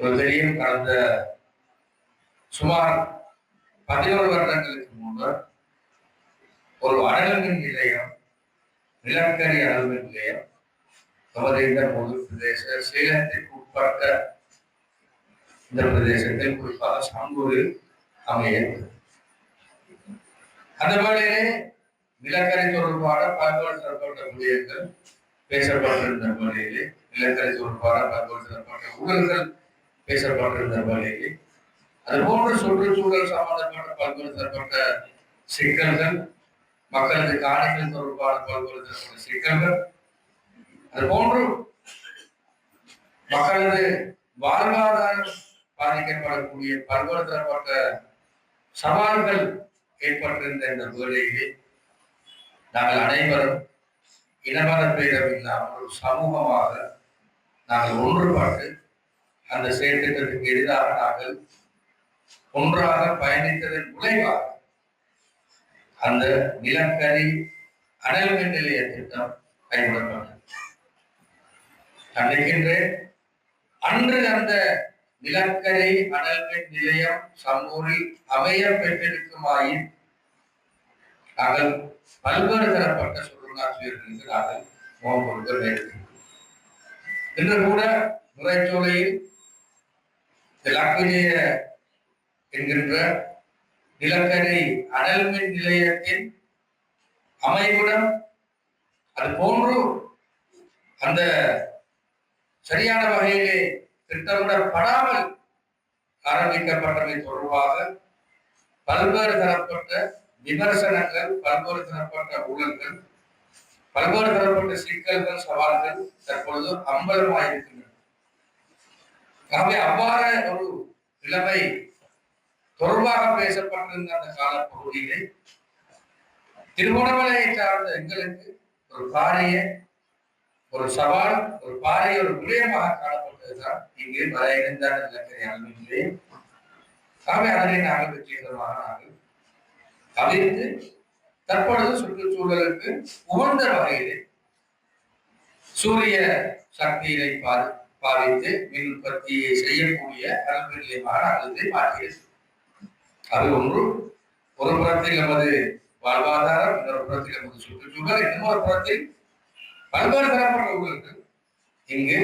தெரியும், கடந்த சுமார் 11 வருடங்களுக்கு முன்னர் ஒரு அனல்மின் நிலையம், நிலக்கரி அனல்மின் நிலையம் நமது இந்த பொது பிரதேச சேலத்திற்கு உட்பட்ட இந்த பிரதேசத்தில் குறிப்பாக சாங்கூரில் அமையது. அந்த வேளையிலே நிலக்கரி தொடர்பான பல்வேறு தரப்பட்ட விடயங்கள் பேசப்பட்டிருந்த வேளையிலே, நிலக்கரி தொடர்பான பல்வேறு தரப்பட்ட ஊழல்கள் பேசப்பட்டிருந்த வேளையிலே, அதுபோன்று சுற்றுச்சூழல் சம்பந்தப்பட்ட பல்வேறு தரப்பட்ட சிக்கல்கள், மக்களது காணிகள் தொடர்பான பல்வேறு தரப்பட்ட சிக்கல்கள், அதுபோன்று மக்களது வாழ்வாதாரம் பாதிக்கப்படக்கூடிய பல்வேறு தரப்பட்ட சவால்கள் ஏற்பட்டிருந்த இந்த வேளையிலே நாங்கள் அனைவரும் இனமத பேதம் இல்லாமல் ஒரு சமூகமாக நாங்கள் ஒன்றுபட்டு அந்த செயற்திட்டத்துக்கு எதிராக நாங்கள் ஒன்றாக பயணித்ததன் விளைவாக அந்த நிலக்கரி அனல்மின் நிலைய திட்டம் கைவிடப்பட்டது. நினைக்கின்றேன், அன்று அந்த நிலக்கரி அனல்மின் நிலையம் சமூரில் அமைய பெற்றிருக்குமாயின் நாங்கள் பல்வேறு தரப்பட்ட சுற்றுலாற்றுவர்களுக்கு நாங்கள் முகம் கொடுக்க வேண்டும். இன்று கூட நுரைச்சோலையில் லக்விஜய என்கின்ற நிலக்கரி அனல்மின் நிலையத்தின் அமைவிடம், அது போன்று அந்த சரியான வகையிலே திட்டமிடப்படாமல் ஆரம்பிக்கப்பட்டவை தொடர்பாக பல்வேறு தரப்பட்ட விமர்சனங்கள், பல்வேறு தரப்பட்ட ஊழல்கள், பல்வேறு தரப்பட்ட சிக்கல்கள், சவால்கள் தற்பொழுது அம்பலமாயிருக்கின்றன. ஆகவே அவ்வாறு ஒரு நிலைமை தொடர்பாக பேசப்பட்டிருந்த அந்த காலப்பகுதியிலே திருகோணமலையை சார்ந்த எங்களுக்கு ஒரு பாரிய ஒரு சவால், ஒரு பாரிய ஒரு விடயமாக காணப்பட்டதுதான் இங்கு வரையிருந்தான நிலக்கரி அனல்மின் நிலையம். ஆகவே அதனை நாங்கள் வெற்றிகரமாக நாங்கள் கவிழ்த்து தற்பொழுது சுற்றுச்சூழலுக்கு உகந்த வகையிலே சூரிய சக்தியினை பாவித்து மின் உற்பத்தியை செய்யக்கூடிய அனல்மின் நிலையமாக நாங்கள் மாற்றியது. அது ஒன்று. ஒரு புறத்தில் நமது வாழ்வாதாரம், இன்னொரு புறத்தில் நமது சுற்றுச்சூழல், இன்னொரு புறத்தில் பல்வேறு தரப்பட்ட ஊழல்கள் இங்கு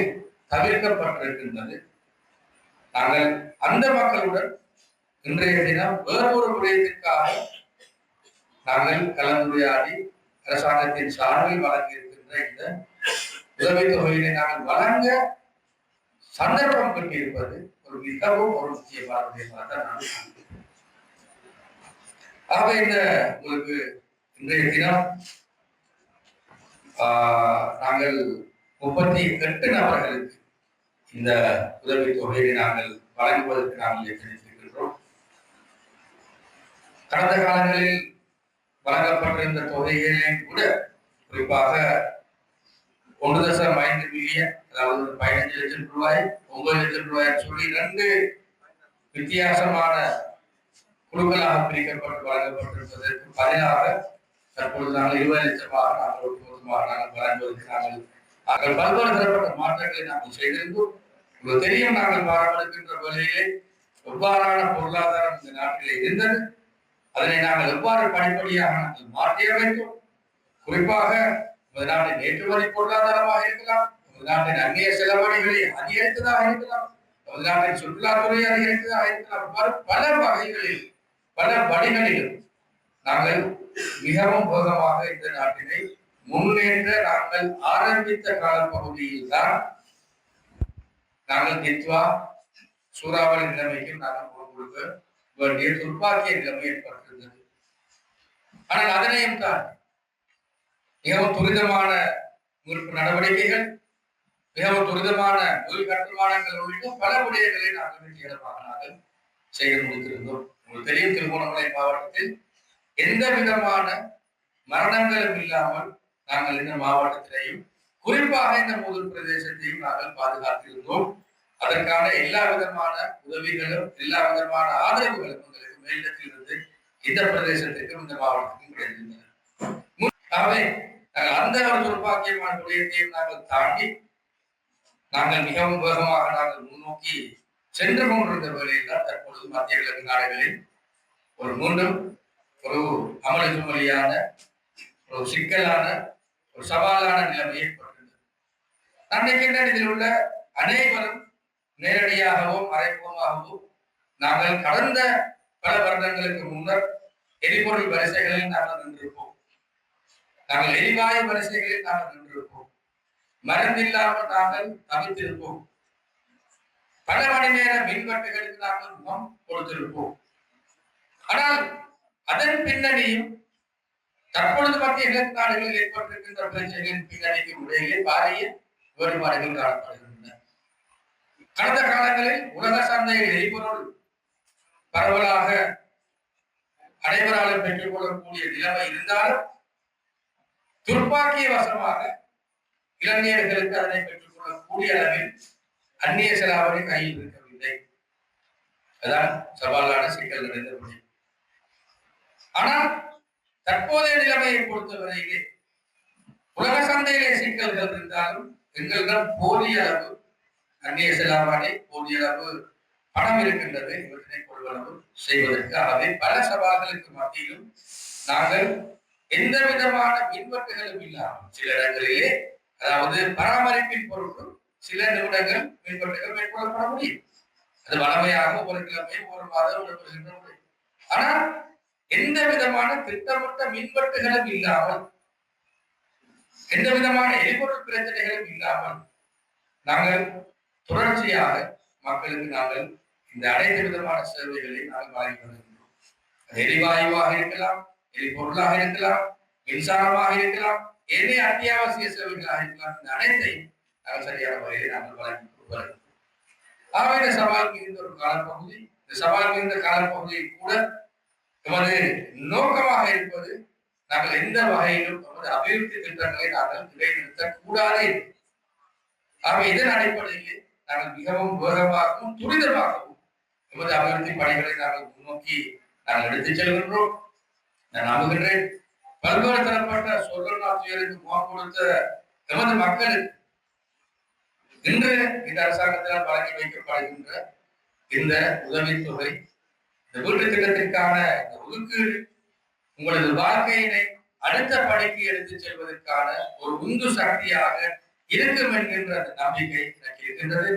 தவிர்க்கப்பட்டிருக்கின்றது. நாங்கள் அந்த மக்களுடன் இன்றைய தினம் வேறொரு விடயத்திற்காக நாங்கள் கலந்துரையாடி அரசாங்கத்தின் சார்பில் வழங்கியிருக்கின்ற இந்த உதவித்தொகையினை நாங்கள் வழங்க சந்தர்ப்பம் பெற்றிருப்பது ஒரு மிகவும் ஒரு முக்கியமான விடயமாக தான் நான் சொல்கிறேன். ஆக இந்த உங்களுக்கு இன்றைய தினம் நாங்கள் 38 நபர்களுக்கு இந்த உதவித்தொகையை நாங்கள் வழங்குவதற்கு நாங்கள் எச்சரித்திருக்கின்றோம். கடந்த காலங்களில் வழங்கப்பட்டிருந்த தொகைகளை கூட குறிப்பாக 1.5 மில்லியன், அதாவது 15 லட்சம் ரூபாய், 9 லட்சம் ரூபாய் சொல்லி 2 வித்தியாசமான குழுக்களாக பிரிக்கப்பட்டு வழங்கப்பட்டிருப்பதற்கு பதிலாக தற்பொழுது நாங்கள் 20 லட்சமாக நாங்கள் ஒட்டுமொத்தமாக நாங்கள் வழங்குவதற்கு நாங்கள் பல்வேறு தரப்பட்ட மாற்றங்களை நாங்கள் செய்திருந்தோம். உங்களுக்கு தெரியும், நாங்கள் பாராளுகின்ற வேளையிலே எவ்வாறான பொருளாதாரம் இந்த நாட்டிலே இருந்தது, அதனை நாங்கள் எவ்வாறு படிப்படியாக நாங்கள் மாற்றியமைத்தோம். குறிப்பாக நமது நாட்டின் ஏற்றுமதி பொருளாதாரமாக இருக்கலாம், நமது நாட்டின் அந்நிய செலவழிகளை அதிகரித்ததாக இருக்கலாம், நமது நாட்டின் சுற்றுலாத்துறை அதிகரித்ததாக இருக்கலாம். பல வகைகளில், பல வழிகளிலும் நாங்கள் மிகவும் வேகமாக இந்த நாட்டினை முன்னேற்ற நாங்கள் ஆரம்பித்த காலப்பகுதியில் தான் நாங்கள் கித்வா சூறாவளி நிலைமைக்கும் நாங்கள் கொடுக்க வேண்டிய துர்ப்பாக்கிய நிலைமை ஏற்பட்டிருந்தது. ஆனால் அதனையும் தான் மிகவும் துரிதமான மீட்பு நடவடிக்கைகள், மிகவும் துரிதமான தொழில் கட்டுமானங்கள் உள்ளிட்ட பல விடயங்களை நாங்கள் வெற்றிகரமாக நாங்கள் செய்து முடித்திருந்தோம். உங்களுக்கு தெரியும், திருகோணமலை மாவட்டத்தில் எந்த விதமான மரணங்களும் இல்லாமல் நாங்கள் இந்த மாவட்டத்திலையும் குறிப்பாக இந்த முதல் பிரதேசத்தையும் நாங்கள் பாதுகாத்திருந்தோம். அதற்கான எல்லா விதமான உதவிகளும், எல்லா விதமான ஆதரவுகளும் எங்களுக்கு மேலிடத்தில் இருந்து இந்த பிரதேசத்திற்கும் இந்த மாவட்டத்திற்கும் கிடைத்திருந்தன. ஆகவே நாங்கள் அந்த ஒரு துர்பாக்கியமான விடயத்தையும் நாங்கள் தாண்டி நாங்கள் மிகவும் வேகமாக நாங்கள் முன்னோக்கி சென்று கொண்டிருந்த வேளையில் தான் தற்பொழுது மத்திய கிழக்கு நாடுகளில் ஒரு மீண்டும் ஒரு அமளியான ஒரு சிக்கலான ஒரு சவாலான நிலைமை ஏற்பட்டது. நான் நினைக்கின்றேன் இதில் உள்ள அனைவரும் நேரடியாகவும் மறைமுகமாகவும் நாங்கள் கடந்த பல வருடங்களுக்கு முன்னர் எரிபொருள் வரிசைகளில் நாங்கள் நின்றிருப்போம். நாங்கள் எரிவாயு வரிசைகளில் நாங்கள் நின்றிருப்போம். மருந்தில்லாமல் நாங்கள் தவித்திருப்போம். பல மணி நேர மின்வெட்டுகளுக்கு நாங்கள் முகம் கொடுத்திருப்போம். ஆனால் அதன் பின்னணியும் தற்பொழுது மத்திய கிழக்கு நாடுகளில் ஏற்பட்டிருக்கின்ற பிரச்சனைகளின் பின்னணிக்கு இடையே பாரிய வேறுபாடுகள் காணப்படுகின்றன. கடந்த காலங்களில் உலக சந்தையில் எரிபொருள் பரவலாக அனைவராலும் பெற்றுக் கொள்ளக்கூடிய நிலைமை இருந்தாலும் துர்ப்பாக்கிய வசமாக இளைஞர்களுக்கு அதனை பெற்றுக் கொள்ளக்கூடிய அளவில் அந்நிய செலாவணி கையில் இருக்கவில்லை. அதான் சவாலான சிக்கல் நிறைந்த முடியும். ஆனால் தற்போதைய நிலைமையை பொறுத்தவரையிலே உலக சந்தையிலே சிக்கல்கள் இருந்தாலும் எங்களிடம் போதிய அளவு அந்நிய செலாவணி, போதிய அளவு பணம் இருக்கின்றது. இவற்றை கொள்வனவு செய்வதற்கு ஆகவே பல சவால்களுக்கு மத்தியிலும் நாங்கள் எந்த விதமான பின்பற்றுகளும் இல்லாமல் சில இடங்களிலே, அதாவது பராமரிப்பின் பொருட்டு சில நிமிடங்கள் பின்பற்றுகள் மேற்கொள்ளப்பட முடியும். அது வளமையாக ஒரு கிழமை ஒரு மாதம் நடைபெறுகின்ற முடியும். ஆனால் எந்த விதமான திட்டமிட்ட மின்வெட்டுகளும் இல்லாமல், எந்த விதமான எரிபொருள் பிரச்சனைகளும் இல்லாமல் நாங்கள் தொடர்ச்சியாக மக்களுக்கு நாங்கள் இந்த அனைத்து விதமான சேவைகளை நாங்கள் வழங்கி வருகின்றோம். எரிவாயுவாக இருக்கலாம், எரிபொருளாக இருக்கலாம், மின்சாரமாக இருக்கலாம், ஏனைய அத்தியாவசிய சேவைகளாக இருக்கலாம். இந்த அனைத்தையும் நாங்கள் சரியான முறையில் நாங்கள் வழங்கி வருகிறோம். ஆகவே இந்த சவால் மிகுந்த ஒரு காலப்பகுதி, இந்த சவால் மிகுந்த காலப்பகுதியில் கூட எமது நோக்கமாக இருப்பது நாங்கள் எந்த வகையிலும் நமது அபிவிருத்தி திட்டங்களை நாங்கள் இடைநிறுத்தக் கூடாது. ஆகவே இதன் அடிப்படையில் நாங்கள் மிகவும் வேகமாகவும் துரிதமாகவும் எமது அபிவிருத்தி பணிகளை நாங்கள் முன்னோக்கி நாங்கள் எடுத்துச் செல்கின்றோம். நான் நம்புகின்றேன் பல்வேறு தரப்பட்ட சொர்ணநாத்தியருக்கு முகம் கொடுத்த எமது மக்களுக்கு இன்று இந்த அரசாங்கத்தினால் வழங்கி வைக்கப்படுகின்ற இந்த உதவித்தொகை, இந்த வீட்டு திட்டத்திற்கான இந்த ஒதுக்கீடு உங்களது வாழ்க்கையினை அடுத்த படிக்கு எடுத்துச் செல்வதற்கான ஒரு உந்து சக்தியாக இருக்கும் என்கின்ற அந்த நம்பிக்கை எனக்கு இருக்கின்றது.